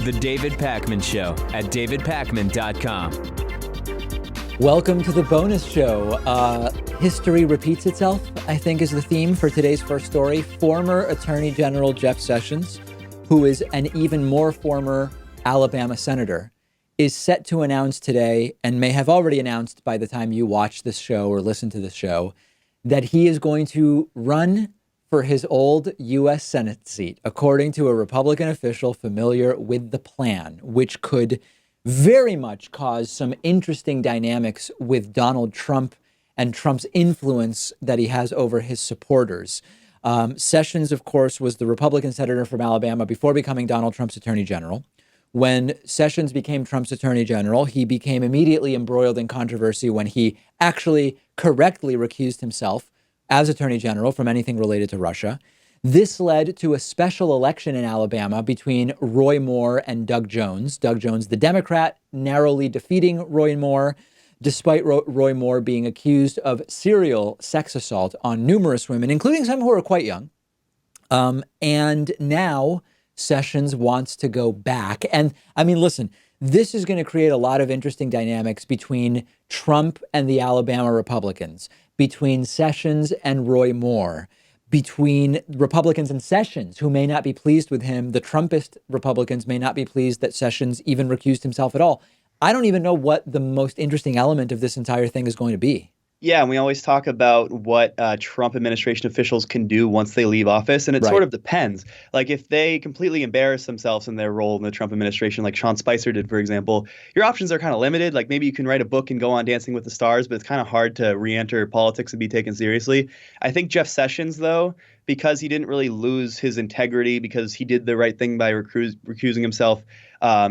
The David Pakman Show at davidpakman.com. Welcome to the bonus show. History repeats itself, I think, is the theme for today's first story. Former Attorney General Jeff Sessions, who is an even more former Alabama senator, is set to announce today, and may have already announced by the time you watch this show or listen to this show, that he is going to run for his old U.S. Senate seat, according to a Republican official familiar with the plan, which could very much cause some interesting dynamics with Donald Trump and Trump's influence that he has over his supporters. Sessions, of course, was the Republican senator from Alabama before becoming Donald Trump's attorney general. When Sessions became Trump's attorney general, he became immediately embroiled in controversy when he actually correctly recused himself as attorney general from anything related to Russia. This led to a special election in Alabama between Roy Moore and Doug Jones. Doug Jones, the Democrat, narrowly defeating Roy Moore, despite Roy Moore being accused of serial sex assault on numerous women, including some who are quite young. And now Sessions wants to go back. And I mean, listen, this is going to create a lot of interesting dynamics between Trump and the Alabama Republicans, between Sessions and Roy Moore, between Republicans and Sessions, who may not be pleased with him. The Trumpist Republicans may not be pleased that Sessions even recused himself at all. I don't even know what the most interesting element of this entire thing is going to be. Yeah, and we always talk about what Trump administration officials can do once they leave office, and it sort of depends. Like if they completely embarrass themselves in their role in the Trump administration, like Sean Spicer did, for example, your options are kind of limited. Like maybe you can write a book and go on Dancing with the Stars, but it's kind of hard to re-enter politics and be taken seriously. I think Jeff Sessions, though, because he didn't really lose his integrity, because he did the right thing by recusing himself,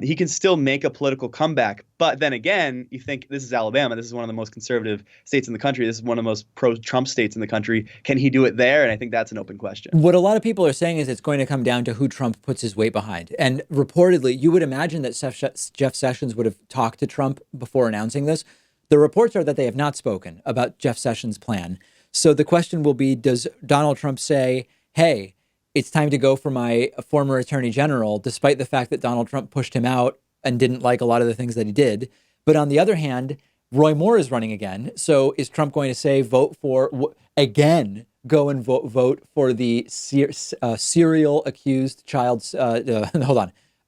he can still make a political comeback. But then again, you think this is Alabama. This is one of the most conservative states in the country. This is one of the most pro-Trump states in the country. Can he do it there? And I think that's an open question. What a lot of people are saying is it's going to come down to who Trump puts his weight behind. And reportedly, you would imagine that Jeff Sessions would have talked to Trump before announcing this. The reports are that they have not spoken about Jeff Sessions' plan. So the question will be, does Donald Trump say, hey, it's time to go for my former attorney general, despite the fact that Donald Trump pushed him out and didn't like a lot of the things that he did? But on the other hand, Roy Moore is running again. So is Trump going to say, vote for, again, go and vote for the serial accused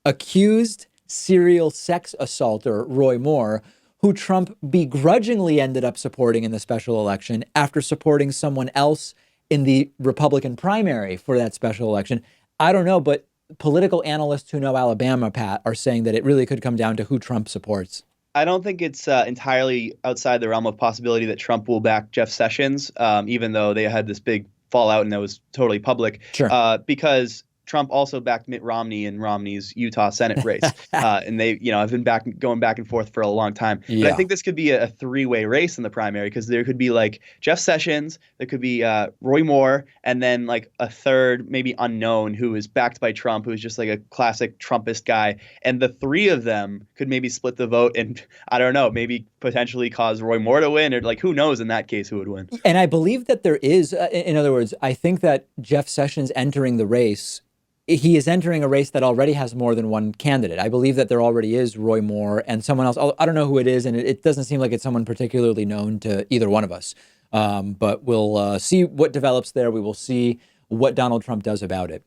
accused serial sex assaulter, Roy Moore, who Trump begrudgingly ended up supporting in the special election after supporting someone else in the Republican primary for that special election? I don't know, but political analysts who know Alabama, Pat, are saying that it really could come down to who Trump supports. I don't think it's entirely outside the realm of possibility that Trump will back Jeff Sessions, even though they had this big fallout and that was totally public. Sure. Because Trump also backed Mitt Romney in Romney's Utah Senate race. And they, have been going back and forth for a long time. Yeah. But I think this could be a three-way race in the primary, because there could be like Jeff Sessions, there could be Roy Moore, and then like a third, maybe unknown, who is backed by Trump, who is just like a classic Trumpist guy. And the three of them could maybe split the vote and, I don't know, maybe potentially cause Roy Moore to win, or like who knows in that case who would win. And I believe that there is, in other words, I think that Jeff Sessions entering the race, he is entering a race that already has more than one candidate. I believe that there already is Roy Moore and someone else. I don't know who it is, and it doesn't seem like it's someone particularly known to either one of us. But we'll see what develops there. We will see what Donald Trump does about it.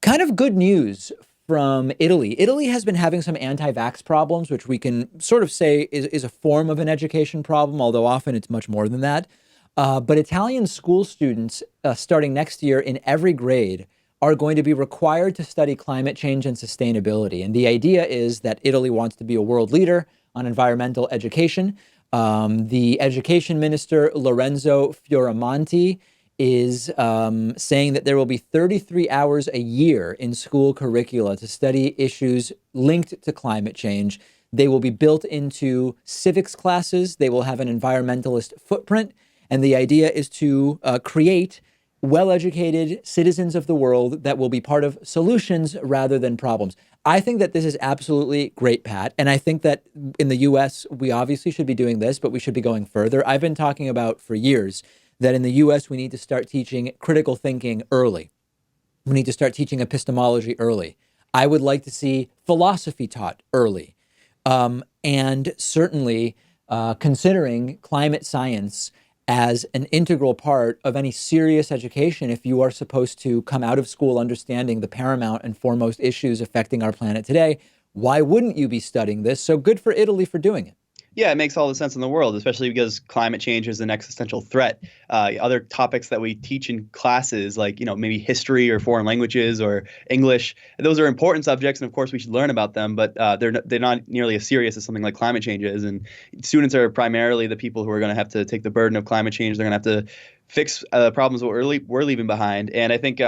Kind of good news from Italy. Italy has been having some anti-vax problems, which we can sort of say is a form of an education problem, although often it's much more than that. But Italian school students, starting next year in every grade, are going to be required to study climate change and sustainability. And the idea is that Italy wants to be a world leader on environmental education. The education minister, Lorenzo Fioramonti, is saying that there will be 33 hours a year in school curricula to study issues linked to climate change. They will be built into civics classes. They will have an environmentalist footprint. And the idea is to create well-educated citizens of the world that will be part of solutions rather than problems. I think that this is absolutely great, Pat. And I think that in the U.S., we obviously should be doing this, but we should be going further. I've been talking about for years that in the U.S., we need to start teaching critical thinking early. We need to start teaching epistemology early. I would like to see philosophy taught early. And certainly considering climate science as an integral part of any serious education if you are supposed to come out of school understanding the paramount and foremost issues affecting our planet today. Why wouldn't you be studying this? So good for Italy for doing it. Yeah, it makes all the sense in the world, especially because climate change is an existential threat. Other topics that we teach in classes, like, maybe history or foreign languages or English, those are important subjects, and of course we should learn about them. But they're not nearly as serious as something like climate change is. And students are primarily the people who are going to have to take the burden of climate change. They're going to have to fix problems that we're leaving behind. And I think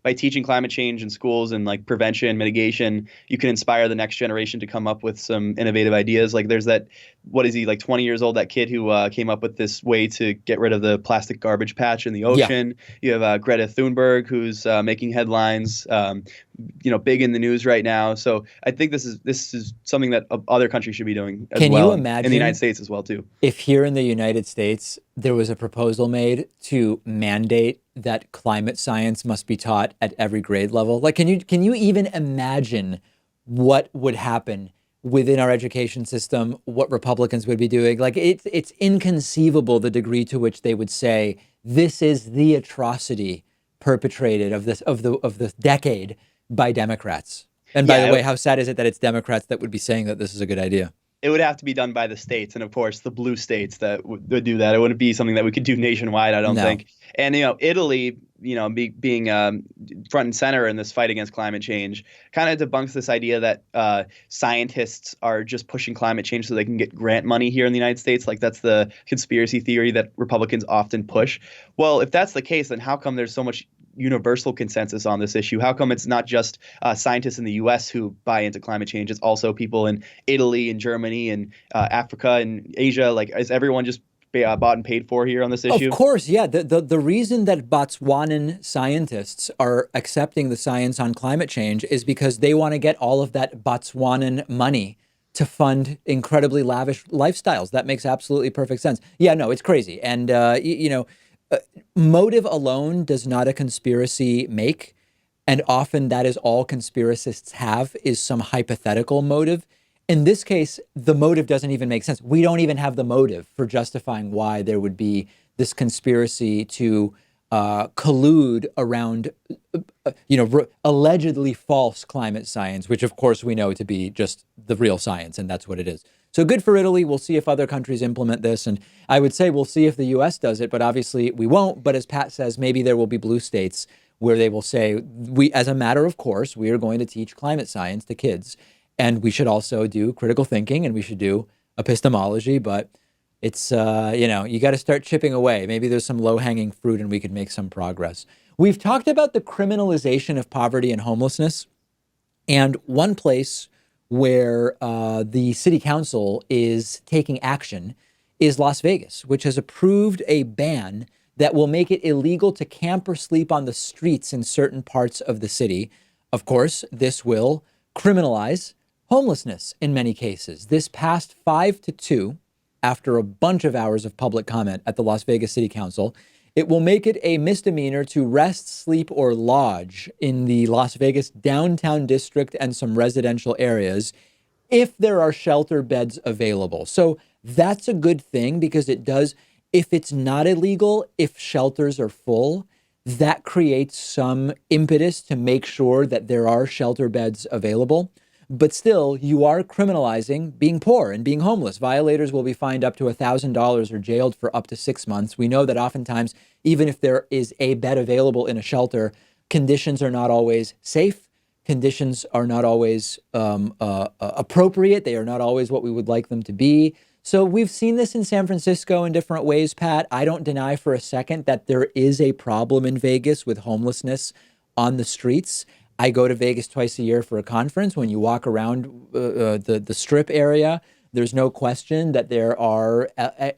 by teaching climate change in schools and like prevention, mitigation, you can inspire the next generation to come up with some innovative ideas. Like there's that, what is he, like 20 years old, that kid who came up with this way to get rid of the plastic garbage patch in the ocean. Yeah. You have Greta Thunberg, who's making headlines, big in the news right now. So I think this is something that other countries should be doing as well. Can you imagine in the United States as well too? If here in the United States there was a proposal made to mandate that climate science must be taught at every grade level, like can you even imagine what would happen within our education system? What Republicans would be doing? Like it's inconceivable the degree to which they would say this is the atrocity perpetrated of the decade by Democrats. And by the way, how sad is it that it's Democrats that would be saying that this is a good idea? It would have to be done by the states, and of course the blue states that would do that. It wouldn't be something that we could do nationwide, I don't think. And Italy, being front and center in this fight against climate change, kind of debunks this idea that scientists are just pushing climate change so they can get grant money here in the United States. Like that's the conspiracy theory that Republicans often push. Well, if that's the case, then how come there's so much universal consensus on this issue? How come it's not just scientists in the U.S. who buy into climate change? It's also people in Italy and Germany and Africa and Asia. Like, is everyone just bought and paid for here on this issue? Of course, yeah. The reason that Botswanan scientists are accepting the science on climate change is because they want to get all of that Botswanan money to fund incredibly lavish lifestyles. That makes absolutely perfect sense. Yeah, no, it's crazy. And, motive alone does not a conspiracy make. And often that is all conspiracists have, is some hypothetical motive. In this case, the motive doesn't even make sense. We don't even have the motive for justifying why there would be this conspiracy to collude around, allegedly false climate science, which of course we know to be just the real science, and that's what it is. So good for Italy. We'll see if other countries implement this. And I would say we'll see if the U.S. does it, but obviously we won't. But as Pat says, maybe there will be blue states where they will say, as a matter of course, we are going to teach climate science to kids. And we should also do critical thinking and we should do epistemology. But it's, you got to start chipping away. Maybe there's some low-hanging fruit and we could make some progress. We've talked about the criminalization of poverty and homelessness. And one place where the city council is taking action is Las Vegas, which has approved a ban that will make it illegal to camp or sleep on the streets in certain parts of the city. Of course, this will criminalize homelessness in many cases. This passed 5-2 after a bunch of hours of public comment at the Las Vegas City Council. It will make it a misdemeanor to rest, sleep, or lodge in the Las Vegas downtown district and some residential areas if there are shelter beds available. So that's a good thing because it does, if it's not illegal, if shelters are full, that creates some impetus to make sure that there are shelter beds available. But still, you are criminalizing being poor and being homeless. Violators will be fined up to $1,000 or jailed for up to 6 months. We know that oftentimes, even if there is a bed available in a shelter, conditions are not always safe. Conditions are not always appropriate. They are not always what we would like them to be. So we've seen this in San Francisco in different ways, Pat. I don't deny for a second that there is a problem in Vegas with homelessness on the streets. I go to Vegas twice a year for a conference. When you walk around the Strip area, there's no question that there are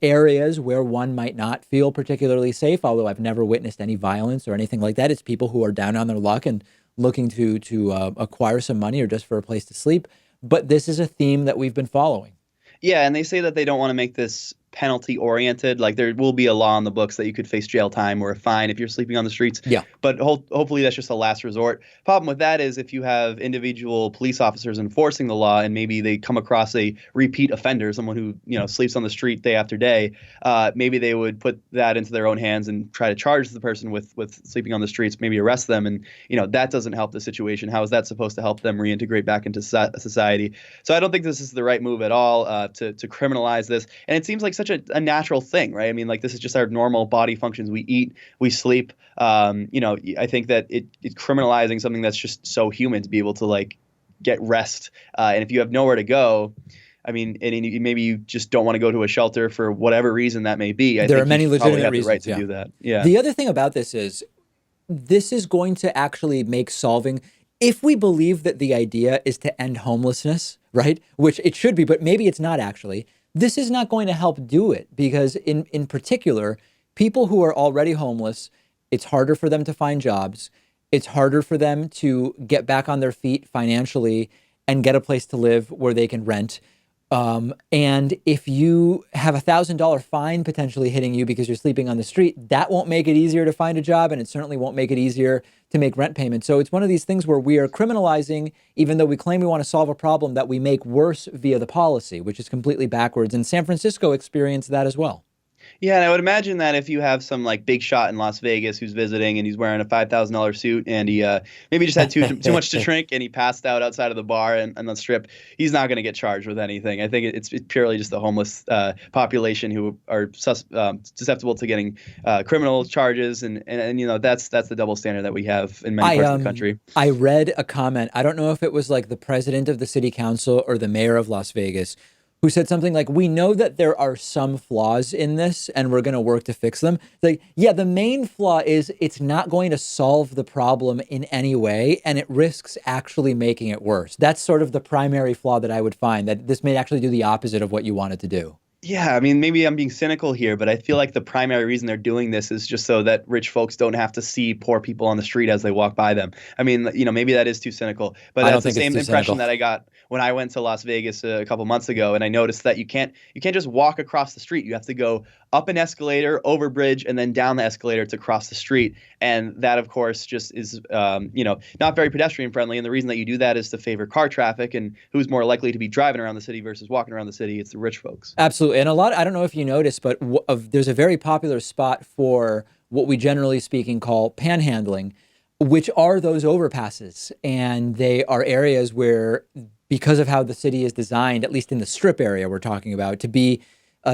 areas where one might not feel particularly safe, although I've never witnessed any violence or anything like that. It's people who are down on their luck and looking to acquire some money or just for a place to sleep. But this is a theme that we've been following. Yeah, and they say that they don't want to make this penalty oriented. Like there will be a law in the books that you could face jail time or a fine if you're sleeping on the streets. Yeah. But hopefully that's just a last resort. Problem with that is if you have individual police officers enforcing the law and maybe they come across a repeat offender, someone who, sleeps on the street day after day, maybe they would put that into their own hands and try to charge the person with sleeping on the streets, maybe arrest them. And, that doesn't help the situation. How is that supposed to help them reintegrate back into society? So I don't think this is the right move at all to criminalize this. And it seems like such a natural thing, right? I mean, like this is just our normal body functions. We eat, we sleep. I think that it's criminalizing something that's just so human to be able to like get rest. And if you have nowhere to go, I mean, and maybe you just don't want to go to a shelter for whatever reason that may be. There are many legitimate reasons. The right to do that. Yeah. The other thing about this is going to actually make solving, if we believe that the idea is to end homelessness, right? Which it should be, but maybe it's not actually. This is not going to help do it because in particular, people who are already homeless, it's harder for them to find jobs. It's harder for them to get back on their feet financially and get a place to live where they can rent. And if you have $1,000 fine potentially hitting you because you're sleeping on the street, that won't make it easier to find a job, and it certainly won't make it easier to make rent payments. So it's one of these things where we are criminalizing, even though we claim we want to solve a problem that we make worse via the policy, which is completely backwards. And San Francisco experienced that as well. Yeah, and I would imagine that if you have some like big shot in Las Vegas who's visiting and he's wearing a $5,000 suit and he maybe just had too much to drink and he passed out outside of the bar and the strip, he's not going to get charged with anything. I think it's purely just the homeless population who are susceptible to getting criminal charges, and that's the double standard that we have in many parts of the country. I read a comment. I don't know if it was like the president of the city council or the mayor of Las Vegas, who said something like, we know that there are some flaws in this and we're going to work to fix them. Like, yeah, the main flaw is it's not going to solve the problem in any way, and it risks actually making it worse. That's sort of the primary flaw that I would find, that this may actually do the opposite of what you want it to do. Yeah, I mean, maybe I'm being cynical here, but I feel like the primary reason they're doing this is just so that rich folks don't have to see poor people on the street as they walk by them. I mean, maybe that is too cynical, but that's the same impression that I got when I went to Las Vegas a couple months ago, and I noticed that you can't just walk across the street. You have to go up an escalator, over a bridge, and then down the escalator to cross the street. And that, of course, just is, not very pedestrian friendly. And the reason that you do that is to favor car traffic. And who's more likely to be driving around the city versus walking around the city? It's the rich folks. Absolutely. And I don't know if you noticed, but there's a very popular spot for what we generally speaking call panhandling, which are those overpasses. And they are areas where, because of how the city is designed, at least in the strip area we're talking about, to be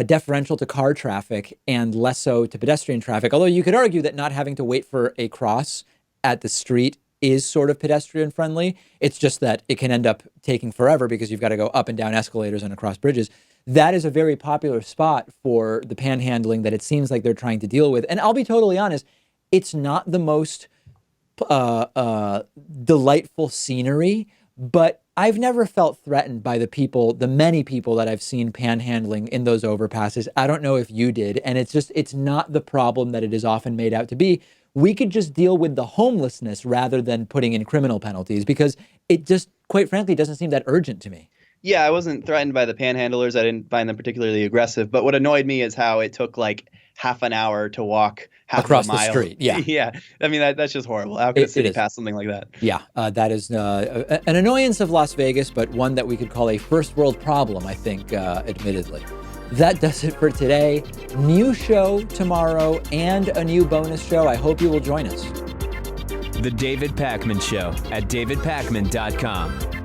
deferential to car traffic and less so to pedestrian traffic. Although you could argue that not having to wait for a cross at the street is sort of pedestrian friendly. It's just that it can end up taking forever because you've got to go up and down escalators and across bridges. That is a very popular spot for the panhandling that it seems like they're trying to deal with. And I'll be totally honest, it's not the most delightful scenery, but I've never felt threatened by the many people that I've seen panhandling in those overpasses. I don't know if you did. And it's not the problem that it is often made out to be. We could just deal with the homelessness rather than putting in criminal penalties, because it just, quite frankly, doesn't seem that urgent to me. Yeah, I wasn't threatened by the panhandlers. I didn't find them particularly aggressive. But what annoyed me is how it took like half an hour to walk across a mile. The street. Yeah. Yeah. I mean, that's just horrible. How could a city pass something like that? Yeah, that is an annoyance of Las Vegas, but one that we could call a first world problem, I think, admittedly. That does it for today. New show tomorrow and a new bonus show. I hope you will join us. The David Pakman Show at davidpakman.com.